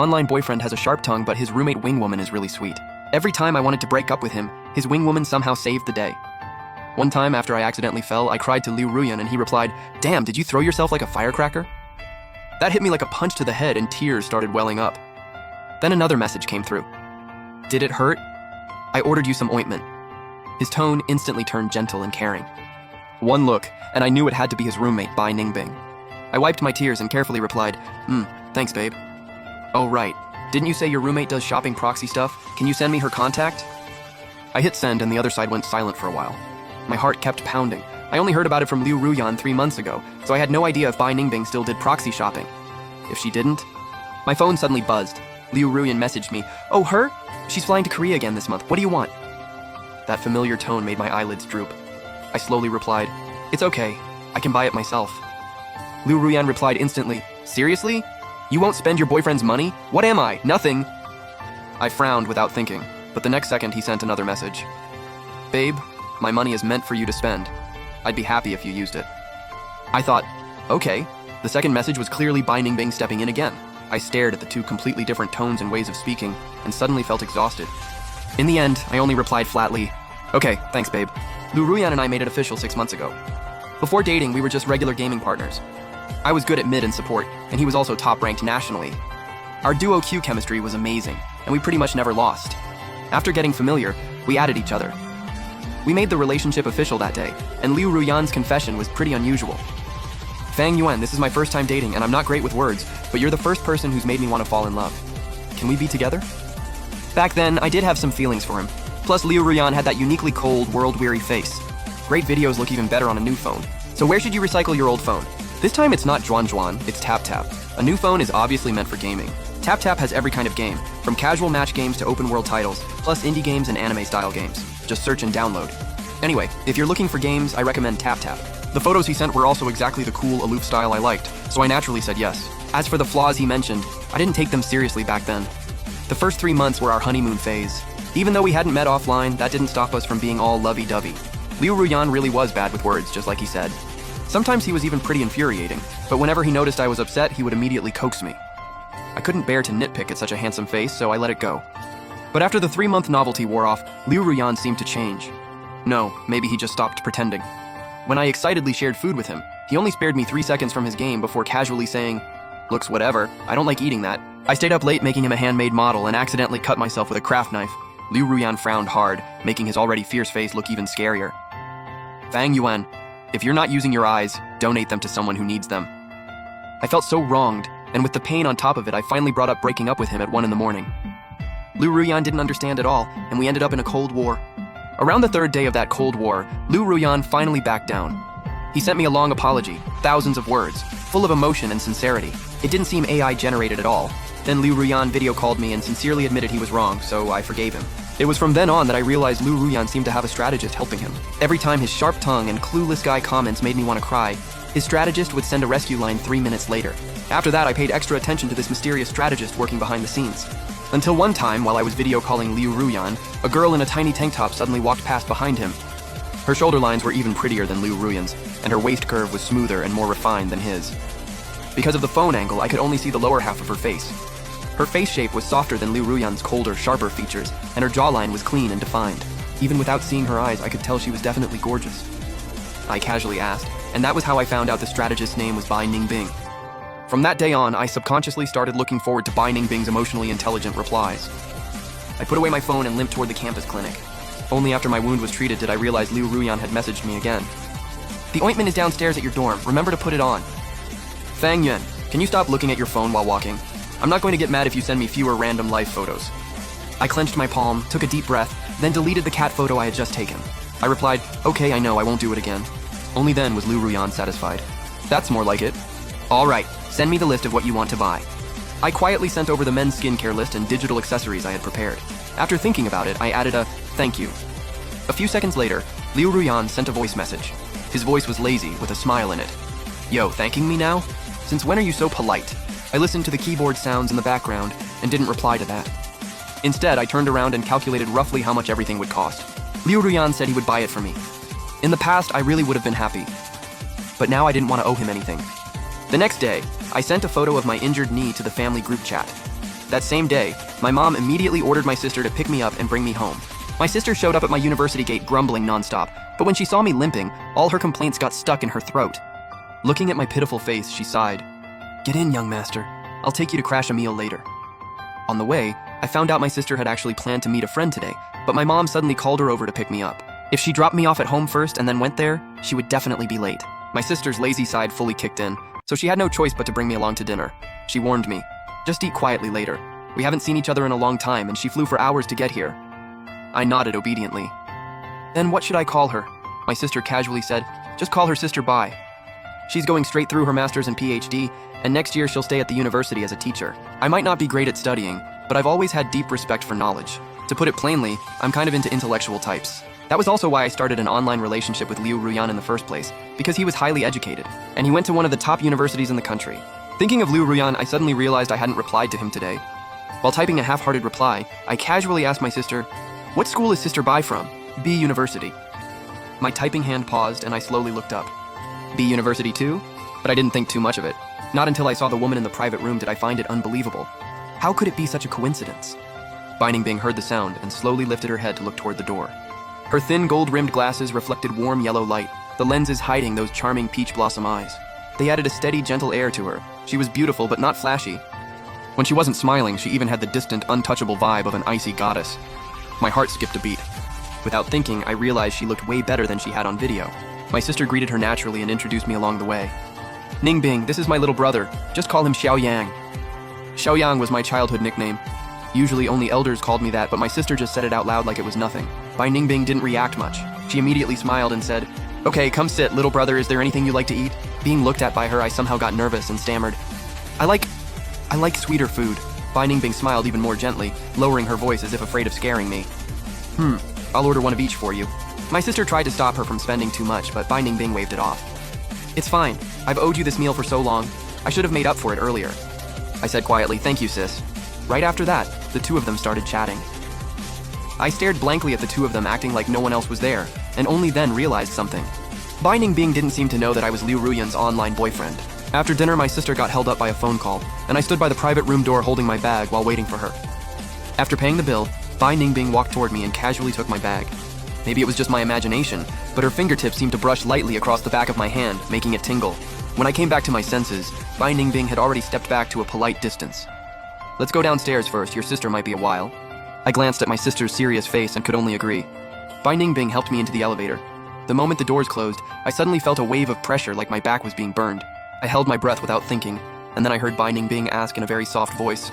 online boyfriend has a sharp tongue, but his roommate wingwoman is really sweet. Every time I wanted to break up with him, his wingwoman somehow saved the day. One time after I accidentally fell, I cried to Liu Ruyan and he replied, "Damn, did you throw yourself like a firecracker?" That hit me like a punch to the head and tears started welling up. Then another message came through. "Did it hurt? I ordered you some ointment." His tone instantly turned gentle and caring. One look, and I knew it had to be his roommate, Bai Ningbing. I wiped my tears and carefully replied, "Thanks, babe." "Oh, right. Didn't you say your roommate does shopping proxy stuff? Can you send me her contact?" I hit send and the other side went silent for a while. My heart kept pounding. I only heard about it from Liu Ruyan 3 months ago, so I had no idea if Bai Ningbing still did proxy shopping. If she didn't? My phone suddenly buzzed. Liu Ruyan messaged me, "Oh, her? She's flying to Korea again this month. What do you want?" That familiar tone made my eyelids droop. I slowly replied, "It's okay. I can buy it myself." Liu Ruyan replied instantly, "Seriously? You won't spend your boyfriend's money? What am I? Nothing." I frowned without thinking, but the next second he sent another message. "Babe, my money is meant for you to spend. I'd be happy if you used it." I thought, okay. The second message was clearly Bai Ningbing stepping in again. I stared at the two completely different tones and ways of speaking, and suddenly felt exhausted. In the end, I only replied flatly, "Okay, thanks, babe." Liu Ruyan and I made it official 6 months ago. Before dating, we were just regular gaming partners. I was good at mid and support, and he was also top-ranked nationally. Our duo Q chemistry was amazing, and we pretty much never lost. After getting familiar, we added each other. We made the relationship official that day, and Liu Ruyan's confession was pretty unusual. "Fang Yuan, this is my first time dating, and I'm not great with words, but you're the first person who's made me want to fall in love. Can we be together?" Back then, I did have some feelings for him. Plus, Liu Ruyan had that uniquely cold, world-weary face. Great videos look even better on a new phone. So where should you recycle your old phone? This time it's not Juan, it's TapTap. A new phone is obviously meant for gaming. TapTap has every kind of game, from casual match games to open-world titles, plus indie games and anime-style games. Just search and download. Anyway, if you're looking for games, I recommend TapTap. The photos he sent were also exactly the cool, aloof style I liked, so I naturally said yes. As for the flaws he mentioned, I didn't take them seriously back then. The first 3 months were our honeymoon phase. Even though we hadn't met offline, that didn't stop us from being all lovey-dovey. Liu Ruyan really was bad with words, just like he said. Sometimes he was even pretty infuriating, but whenever he noticed I was upset, he would immediately coax me. I couldn't bear to nitpick at such a handsome face, so I let it go. But after the 3-month novelty wore off, Liu Ruyan seemed to change. No, maybe he just stopped pretending. When I excitedly shared food with him, he only spared me 3 seconds from his game before casually saying, "Looks whatever, I don't like eating that." I stayed up late making him a handmade model and accidentally cut myself with a craft knife. Liu Ruyan frowned hard, making his already fierce face look even scarier. "Fang Yuan, if you're not using your eyes, donate them to someone who needs them." I felt so wronged, and with the pain on top of it, I finally brought up breaking up with him at 1 in the morning. Liu Ruyan didn't understand at all, and we ended up in a Cold War. Around the 3rd day of that Cold War, Liu Ruyan finally backed down. He sent me a long apology, thousands of words, full of emotion and sincerity. It didn't seem AI generated at all. Then Liu Ruyan video called me and sincerely admitted he was wrong, so I forgave him. It was from then on that I realized Liu Ruyan seemed to have a strategist helping him. Every time his sharp tongue and clueless guy comments made me want to cry, his strategist would send a rescue line 3 minutes later. After that, I paid extra attention to this mysterious strategist working behind the scenes. Until one time, while I was video calling Liu Ruyan, a girl in a tiny tank top suddenly walked past behind him. Her shoulder lines were even prettier than Liu Ruyan's, and her waist curve was smoother and more refined than his. Because of the phone angle, I could only see the lower half of her face. Her face shape was softer than Liu Ruyan's colder, sharper features, and her jawline was clean and defined. Even without seeing her eyes, I could tell she was definitely gorgeous. I casually asked, and that was how I found out the strategist's name was Bai Ningbing. From that day on, I subconsciously started looking forward to Bai Ningbing's emotionally intelligent replies. I put away my phone and limped toward the campus clinic. Only after my wound was treated did I realize Liu Ruyan had messaged me again. "The ointment is downstairs at your dorm. Remember to put it on." "Fang Yuan, can you stop looking at your phone while walking? I'm not going to get mad if you send me fewer random life photos." I clenched my palm, took a deep breath, then deleted the cat photo I had just taken. I replied, "Okay, I know, I won't do it again." Only then was Liu Ruyan satisfied. "That's more like it." "All right, send me the list of what you want to buy." I quietly sent over the men's skincare list and digital accessories I had prepared. After thinking about it, I added a "thank you." A few seconds later, Liu Ruyan sent a voice message. His voice was lazy, with a smile in it. "Yo, thanking me now? Since when are you so polite?" I listened to the keyboard sounds in the background and didn't reply to that. Instead, I turned around and calculated roughly how much everything would cost. Liu Ruyan said he would buy it for me. In the past, I really would have been happy. But now I didn't want to owe him anything. The next day, I sent a photo of my injured knee to the family group chat. That same day, my mom immediately ordered my sister to pick me up and bring me home. My sister showed up at my university gate grumbling nonstop, but when she saw me limping, all her complaints got stuck in her throat. Looking at my pitiful face, she sighed. "Get in, young master. I'll take you to crash a meal later." On the way, I found out my sister had actually planned to meet a friend today, but my mom suddenly called her over to pick me up. If she dropped me off at home first and then went there, she would definitely be late. My sister's lazy side fully kicked in, so she had no choice but to bring me along to dinner. She warned me, "Just eat quietly later. We haven't seen each other in a long time and she flew for hours to get here." I nodded obediently. "Then what should I call her?" My sister casually said, "Just call her Sister Bai. She's going straight through her master's and PhD, and next year she'll stay at the university as a teacher. I might not be great at studying, but I've always had deep respect for knowledge. To put it plainly, I'm kind of into intellectual types." That was also why I started an online relationship with Liu Ruyan in the first place, because he was highly educated, and he went to one of the top universities in the country. Thinking of Liu Ruyan, I suddenly realized I hadn't replied to him today. While typing a half-hearted reply, I casually asked my sister, "What school is Sister Bai from?" "B University." My typing hand paused and I slowly looked up. B University too? But I didn't think too much of it. Not until I saw the woman in the private room did I find it unbelievable. How could it be such a coincidence? Bai Ningbing heard the sound and slowly lifted her head to look toward the door. Her thin gold-rimmed glasses reflected warm yellow light, the lenses hiding those charming peach blossom eyes. They added a steady, gentle air to her. She was beautiful but not flashy. When she wasn't smiling, she even had the distant, untouchable vibe of an icy goddess. My heart skipped a beat. Without thinking, I realized she looked way better than she had on video. My sister greeted her naturally and introduced me along the way. "Ningbing, this is my little brother. Just call him Xiaoyang." Xiaoyang was my childhood nickname. Usually only elders called me that, but my sister just said it out loud like it was nothing. Bai Ningbing didn't react much. She immediately smiled and said, "Okay, come sit, little brother. Is there anything you like to eat?" Being looked at by her, I somehow got nervous and stammered, I like sweeter food." Bai Ningbing smiled even more gently, lowering her voice as if afraid of scaring me. I'll order one of each for you." My sister tried to stop her from spending too much, but Bai Ningbing waved it off. "It's fine. I've owed you this meal for so long. I should have made up for it earlier." I said quietly, "Thank you, sis." Right after that, the two of them started chatting. I stared blankly at the two of them acting like no one else was there, and only then realized something. Bai Ningbing didn't seem to know that I was Liu Ruyan's online boyfriend. After dinner, my sister got held up by a phone call, and I stood by the private room door holding my bag while waiting for her. After paying the bill, Bai Ningbing walked toward me and casually took my bag. Maybe it was just my imagination, but her fingertips seemed to brush lightly across the back of my hand, making it tingle. When I came back to my senses, Bai Ningbing had already stepped back to a polite distance. "Let's go downstairs first, your sister might be a while." I glanced at my sister's serious face and could only agree. Bai Ningbing helped me into the elevator. The moment the doors closed, I suddenly felt a wave of pressure like my back was being burned. I held my breath without thinking, and then I heard Bai Ningbing ask in a very soft voice,